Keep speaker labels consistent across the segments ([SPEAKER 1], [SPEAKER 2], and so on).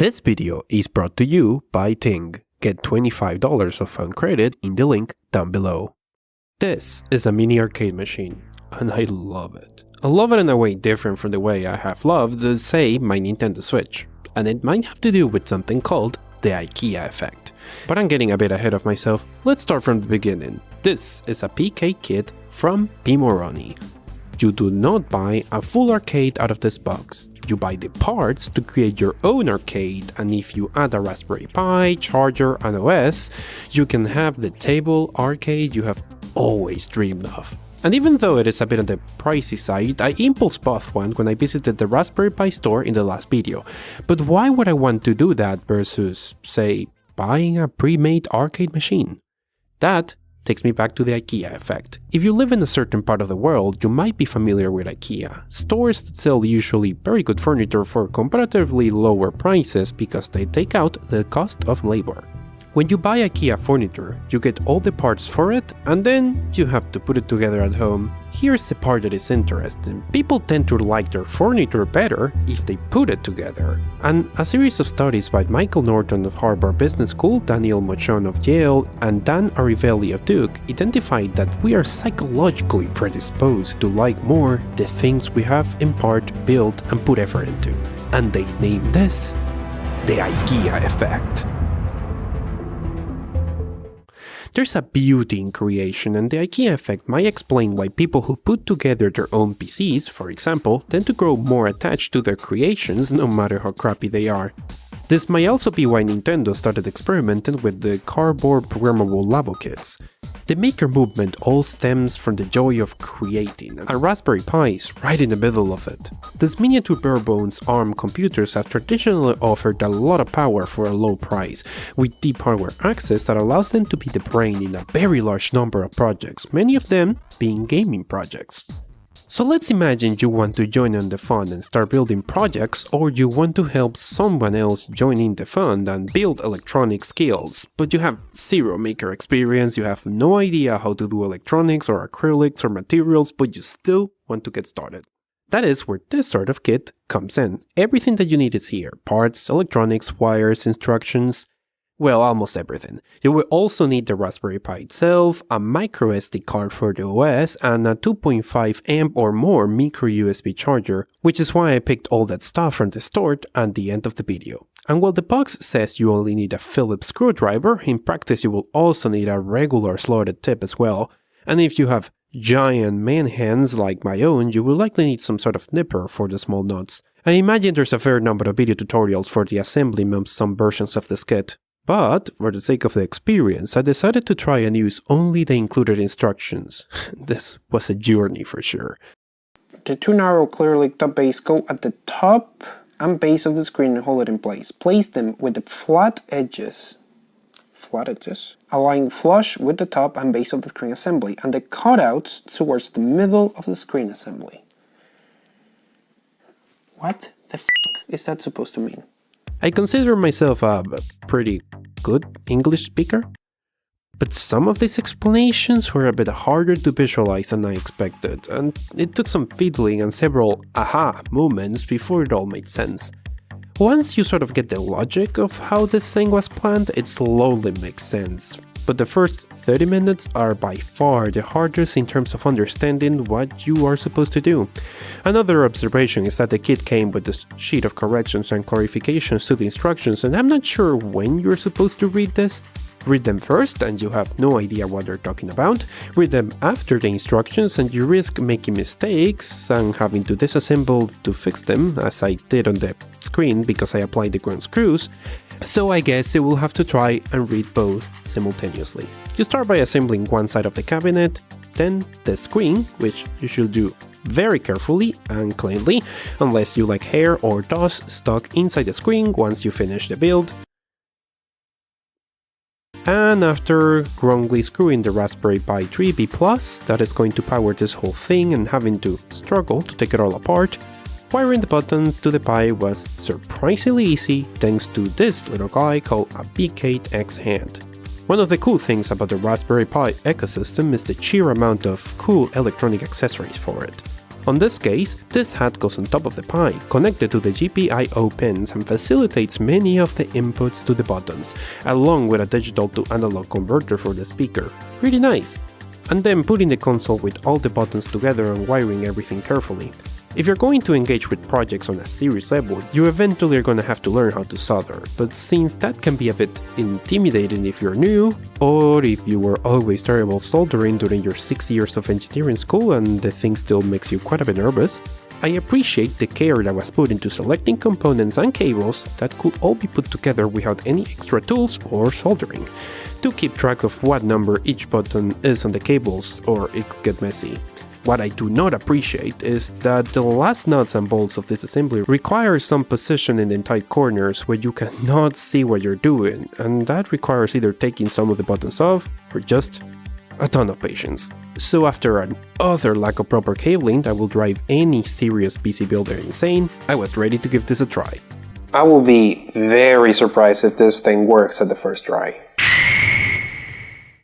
[SPEAKER 1] This video is brought to you by Ting. Get $25 of fun credit in the link down below. This is a mini arcade machine, and I love it. I love it in a way different from the way I have loved, say, my Nintendo Switch, and it might have to do with something called the IKEA effect. But I'm getting a bit ahead of myself. Let's start from the beginning. This is a Picade kit from Pimoroni. You do not buy a full arcade out of this box. You buy the parts to create your own arcade, and if you add a Raspberry Pi, charger, and OS, you can have the table arcade you have always dreamed of. And even though it is a bit on the pricey side, I impulse bought one when I visited the Raspberry Pi store in the last video. But why would I want to do that versus, say, buying a pre-made arcade machine? That takes me back to the IKEA effect. If you live in a certain part of the world, you might be familiar with IKEA. Stores that sell usually very good furniture for comparatively lower prices because they take out the cost of labor. When you buy IKEA furniture, you get all the parts for it, and then you have to put it together at home. Here's the part that is interesting. People tend to like their furniture better if they put it together. And a series of studies by Michael Norton of Harvard Business School, Daniel Mochon of Yale, and Dan Arivelli of Duke identified that we are psychologically predisposed to like more the things we have in part built and put effort into. And they named this the IKEA effect. There's a beauty in creation, and the IKEA effect might explain why people who put together their own PCs, for example, tend to grow more attached to their creations no matter how crappy they are. This might also be why Nintendo started experimenting with the cardboard programmable Labo kits. The maker movement all stems from the joy of creating, and Raspberry Pi is right in the middle of it. These miniature bare-bones ARM computers have traditionally offered a lot of power for a low price, with deep hardware access that allows them to be the brain in a very large number of projects, many of them being gaming projects. So let's imagine you want to join in the fun and start building projects, or you want to help someone else join in the fun and build electronic skills, but you have zero maker experience, you have no idea how to do electronics or acrylics or materials, but you still want to get started. That is where this sort of kit comes in. Everything that you need is here: parts, electronics, wires, instructions. Well, almost everything. You will also need the Raspberry Pi itself, a micro SD card for the OS, and a 2.5 amp or more micro USB charger, which is why I picked all that stuff from the store at the end of the video. And while the box says you only need a Phillips screwdriver, in practice you will also need a regular slotted tip as well. And if you have giant man hands like my own, you will likely need some sort of nipper for the small nuts. I imagine there's a fair number of video tutorials for the assembly of some versions of this kit. But, for the sake of the experience, I decided to try and use only the included instructions. This was a journey for sure.
[SPEAKER 2] The two narrow clear-link top base go at the top and base of the screen and hold it in place. Place them with the flat edges, lying flush with the top and base of the screen assembly, and the cutouts towards the middle of the screen assembly. What the f*** is that supposed to mean?
[SPEAKER 1] I consider myself a pretty good English speaker, but some of these explanations were a bit harder to visualize than I expected, and it took some fiddling and several aha moments before it all made sense. Once you sort of get the logic of how this thing was planned, it slowly makes sense, but the first 30 minutes are by far the hardest in terms of understanding what you are supposed to do. Another observation is that the kit came with a sheet of corrections and clarifications to the instructions, and I'm not sure when you're supposed to read this. Read them first and you have no idea what they're talking about. Read them after the instructions and you risk making mistakes and having to disassemble to fix them, as I did on the screen because I applied the ground screws. So I guess you will have to try and read both simultaneously. You start by assembling one side of the cabinet, then the screen, which you should do very carefully and cleanly, unless you like hair or dust stuck inside the screen once you finish the build. And after wrongly screwing the Raspberry Pi 3B+, that is going to power this whole thing and having to struggle to take it all apart, wiring the buttons to the Pi was surprisingly easy thanks to this little guy called a Picade X hand. One of the cool things about the Raspberry Pi ecosystem is the sheer amount of cool electronic accessories for it. On this case, this hat goes on top of the Pi, connected to the GPIO pins and facilitates many of the inputs to the buttons, along with a digital to analog converter for the speaker. Pretty nice. And then putting the console with all the buttons together and wiring everything carefully. If you're going to engage with projects on a serious level, you eventually are going to have to learn how to solder, but since that can be a bit intimidating if you're new, or if you were always terrible soldering during your 6 years of engineering school and the thing still makes you quite a bit nervous, I appreciate the care that was put into selecting components and cables that could all be put together without any extra tools or soldering, to keep track of what number each button is on the cables, or it could get messy. What I do not appreciate is that the last nuts and bolts of this assembly require some positioning in tight corners where you cannot see what you're doing, and that requires either taking some of the buttons off or just a ton of patience. So after an utter lack of proper cabling that will drive any serious PC builder insane, I was ready to give this a try.
[SPEAKER 2] I will be very surprised if this thing works at the first try.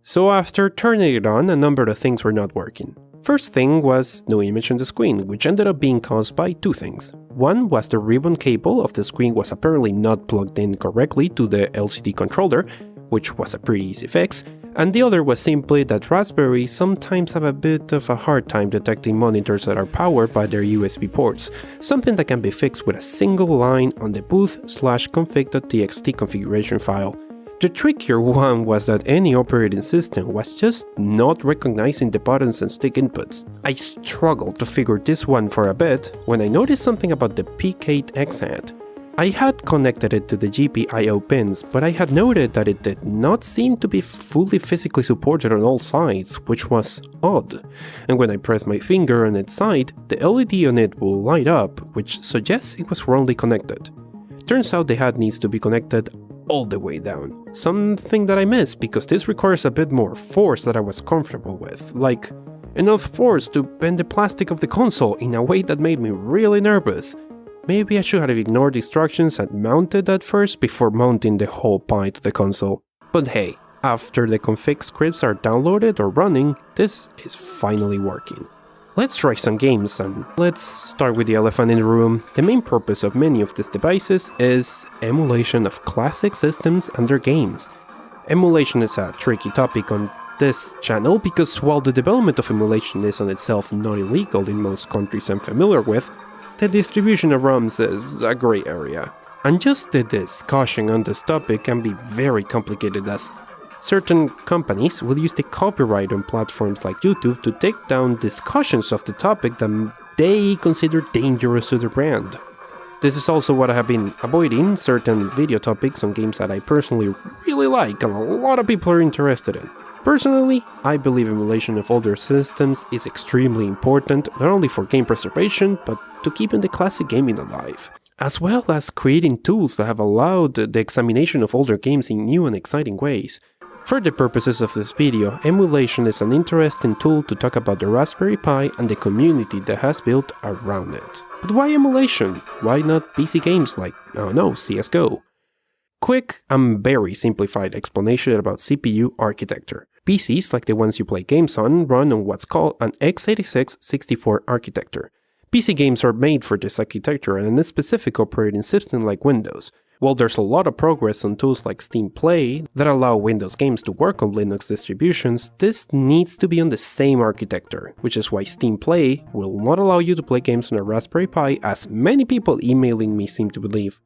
[SPEAKER 1] So after turning it on, a number of things were not working. First thing was no image on the screen, which ended up being caused by two things. One was the ribbon cable of the screen was apparently not plugged in correctly to the LCD controller, which was a pretty easy fix, and the other was simply that Raspberry sometimes have a bit of a hard time detecting monitors that are powered by their USB ports, something that can be fixed with a single line on the boot/config.txt configuration file. The trickier one was that any operating system was just not recognizing the buttons and stick inputs. I struggled to figure this one for a bit when I noticed something about the Picade X hat. I had connected it to the GPIO pins, but I had noted that it did not seem to be fully physically supported on all sides, which was odd. And when I pressed my finger on its side, the LED on it will light up, which suggests it was wrongly connected. Turns out the hat needs to be connected all the way down. Something that I missed because this requires a bit more force that I was comfortable with, like enough force to bend the plastic of the console in a way that made me really nervous. Maybe I should have ignored instructions and mounted that first before mounting the whole Pi to the console. But hey, after the config scripts are downloaded or running, this is finally working. Let's try some games, and let's start with the elephant in the room. The main purpose of many of these devices is emulation of classic systems and their games. Emulation is a tricky topic on this channel because while the development of emulation is on itself not illegal in most countries I'm familiar with, the distribution of ROMs is a gray area. And just the discussion on this topic can be very complicated as certain companies will use the copyright on platforms like YouTube to take down discussions of the topic that they consider dangerous to their brand. This is also what I have been avoiding, certain video topics on games that I personally really like and a lot of people are interested in. Personally, I believe emulation of older systems is extremely important, not only for game preservation, but to keeping the classic gaming alive, as well as creating tools that have allowed the examination of older games in new and exciting ways. For the purposes of this video, emulation is an interesting tool to talk about the Raspberry Pi and the community that has built around it. But why emulation? Why not PC games like, I don't know, CSGO? Quick and very simplified explanation about CPU architecture. PCs, like the ones you play games on, run on what's called an x86-64 architecture. PC games are made for this architecture and a specific operating system like Windows. While there's a lot of progress on tools like Steam Play that allow Windows games to work on Linux distributions, this needs to be on the same architecture, which is why Steam Play will not allow you to play games on a Raspberry Pi as many people emailing me seem to believe.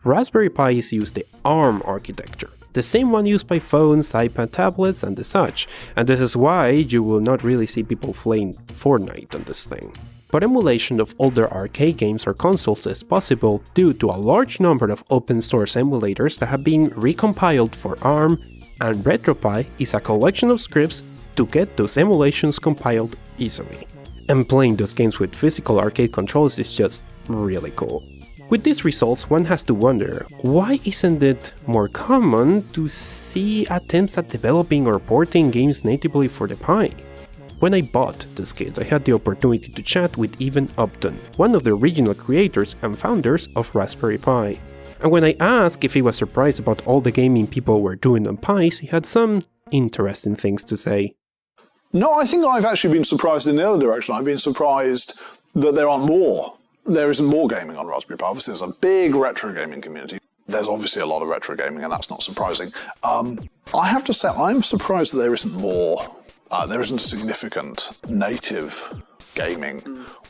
[SPEAKER 1] Raspberry Pis use the ARM architecture, the same one used by phones, iPad tablets and the such, and this is why you will not really see people playing Fortnite on this thing. But emulation of older arcade games or consoles is possible due to a large number of open source emulators that have been recompiled for ARM, and retropie is a collection of scripts to get those emulations compiled easily. And playing those games with physical arcade controls is just really cool. With these results, one has to wonder, why isn't it more common to see attempts at developing or porting games natively for the Pi? When I bought this kit, I had the opportunity to chat with Evan Upton, one of the original creators and founders of Raspberry Pi. And when I asked if he was surprised about all the gaming people were doing on Pis, he had some interesting things to say.
[SPEAKER 3] No, I think I've actually been surprised in the other direction. I've been surprised that there isn't more gaming on Raspberry Pi. Obviously, there's a big retro gaming community. There's obviously a lot of retro gaming, and that's not surprising. I have to say, I'm surprised that there isn't a significant native gaming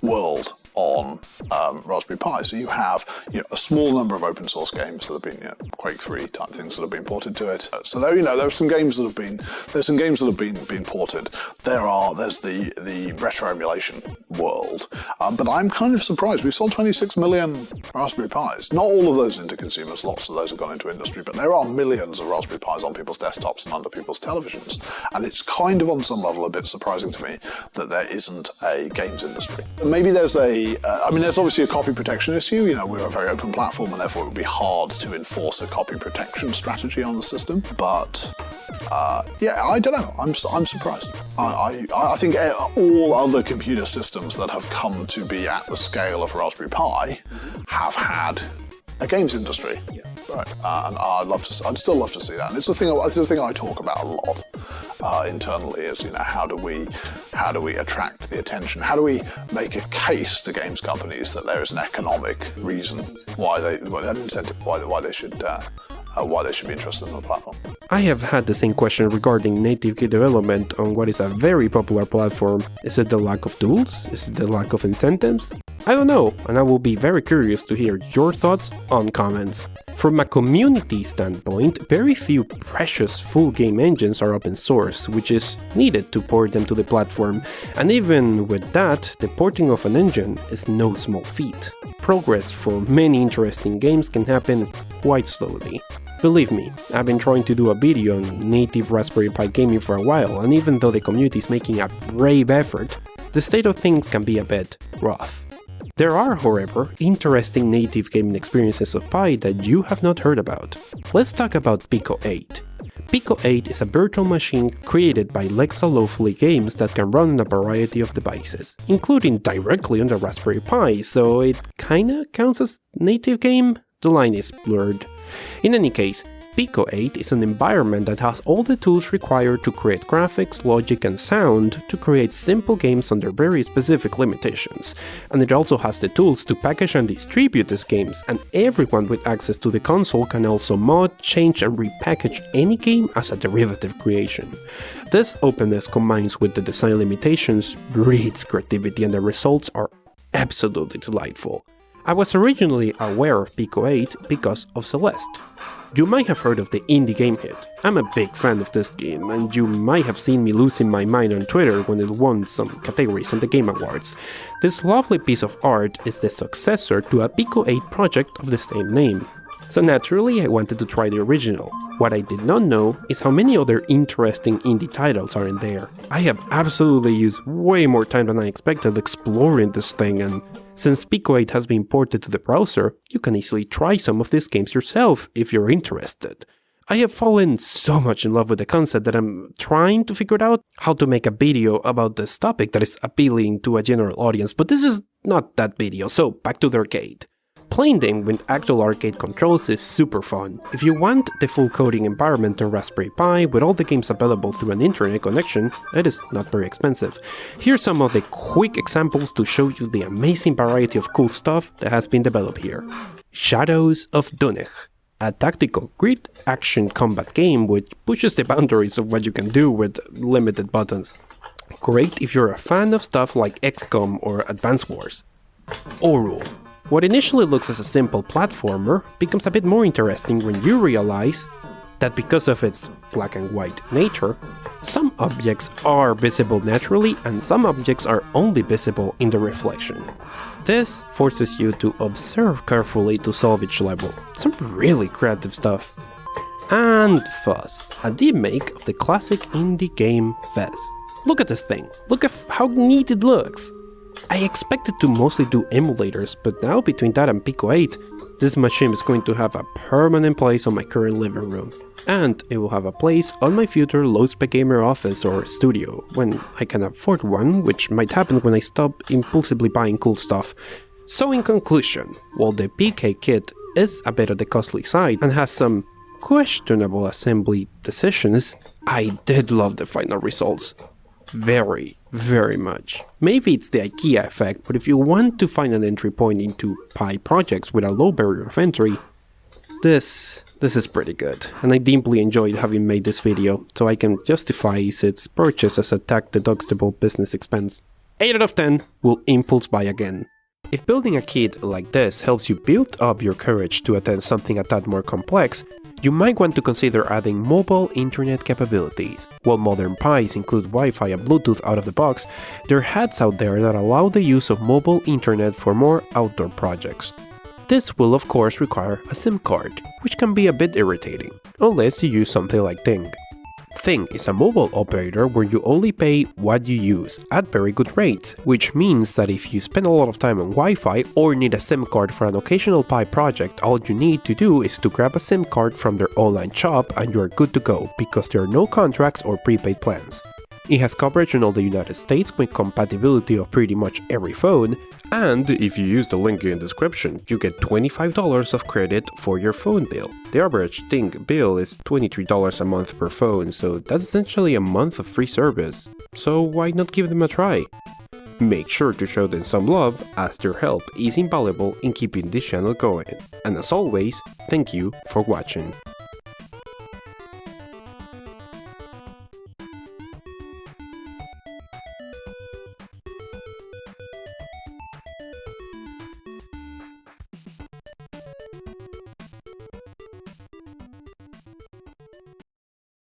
[SPEAKER 3] world on Raspberry Pi. So you have a small number of open source games that have been Quake 3 type things that have been ported to it. So there's some games that have been ported. There's the retro emulation world. But I'm kind of surprised. We've sold 26 million Raspberry Pis. Not all of those into consumers, lots of those have gone into industry, but there are millions of Raspberry Pis on people's desktops and under people's televisions. And it's kind of on some level a bit surprising to me that there isn't a games industry. Maybe there's there's obviously a copy protection issue. We're a very open platform, and therefore it would be hard to enforce a copy protection strategy on the system. But I don't know. I'm surprised. I think all other computer systems that have come to be at the scale of Raspberry Pi have had a games industry. Yeah. Right. And I'd still love to see that. And it's the thing I talk about a lot internally is, how do we attract the attention? How do we make a case to games companies that there is an economic reason why they should be interested in the platform?
[SPEAKER 1] I have had the same question regarding native key development on what is a very popular platform. Is it the lack of tools? Is it the lack of incentives? I don't know, and I will be very curious to hear your thoughts on comments. From a community standpoint, very few precious full game engines are open source, which is needed to port them to the platform, and even with that, the porting of an engine is no small feat. Progress for many interesting games can happen quite slowly. Believe me, I've been trying to do a video on native Raspberry Pi gaming for a while, and even though the community is making a brave effort, the state of things can be a bit rough. There are, however, interesting native gaming experiences of Pi that you have not heard about. Let's talk about Pico 8. Pico 8 is a virtual machine created by Lexa Lawfully Games that can run on a variety of devices, including directly on the Raspberry Pi, so it kinda counts as native game? The line is blurred. In any case, Pico 8 is an environment that has all the tools required to create graphics, logic and sound to create simple games under very specific limitations, and it also has the tools to package and distribute these games, and everyone with access to the console can also mod, change and repackage any game as a derivative creation. This openness combined with the design limitations breeds creativity, and the results are absolutely delightful. I was originally aware of Pico 8 because of Celeste. You might have heard of the indie game hit. I'm a big fan of this game, and you might have seen me losing my mind on Twitter when it won some categories on the Game Awards. This lovely piece of art is the successor to a Pico 8 project of the same name. So naturally I wanted to try the original. What I did not know is how many other interesting indie titles are in there. I have absolutely used way more time than I expected exploring this thing, and since Pico 8 has been ported to the browser, you can easily try some of these games yourself if you're interested. I have fallen so much in love with the concept that I'm trying to figure out how to make a video about this topic that is appealing to a general audience, but this is not that video, so back to the arcade. Playing them with actual arcade controls is super fun. If you want the full coding environment on Raspberry Pi with all the games available through an internet connection, it is not very expensive. Here's some of the quick examples to show you the amazing variety of cool stuff that has been developed here. Shadows of Donek, a tactical grid action combat game which pushes the boundaries of what you can do with limited buttons. Great if you're a fan of stuff like XCOM or Advance Wars. Oru. What initially looks as a simple platformer becomes a bit more interesting when you realize that because of its black and white nature, some objects are visible naturally and some objects are only visible in the reflection. This forces you to observe carefully to solve each level. Some really creative stuff. And Fuzz, a remake of the classic indie game Fez. Look at this thing. Look at how neat it looks. I expected to mostly do emulators, but now between that and Pico 8, this machine is going to have a permanent place on my current living room. And it will have a place on my future LowSpecGamer office or studio, when I can afford one, which might happen when I stop impulsively buying cool stuff. So in conclusion, while the Picade kit is a bit on the costly side and has some questionable assembly decisions, I did love the final results. very much. Maybe it's the IKEA effect, but if you want to find an entry point into Pi projects with a low barrier of entry, this is pretty good, and I deeply enjoyed having made this video, so I can justify its purchase as a tax-deductible business expense. 8 out of 10 will impulse buy again. If building a kit like this helps you build up your courage to attempt something a tad more complex, you might want to consider adding mobile internet capabilities. While modern Pis include Wi-Fi and Bluetooth out of the box, there are hats out there that allow the use of mobile internet for more outdoor projects. This will of course require a SIM card, which can be a bit irritating, unless you use something like Ting. Ting is a mobile operator where you only pay what you use at very good rates, which means that if you spend a lot of time on Wi-Fi or need a SIM card for an occasional Pi project, all you need to do is to grab a SIM card from their online shop and you are good to go, because there are no contracts or prepaid plans. It has coverage in all the United States with compatibility of pretty much every phone, and if you use the link in the description, you get $25 of credit for your phone bill. The average Ting bill is $23 a month per phone, so that's essentially a month of free service. So why not give them a try? Make sure to show them some love, as their help is invaluable in keeping this channel going. And as always, thank you for watching.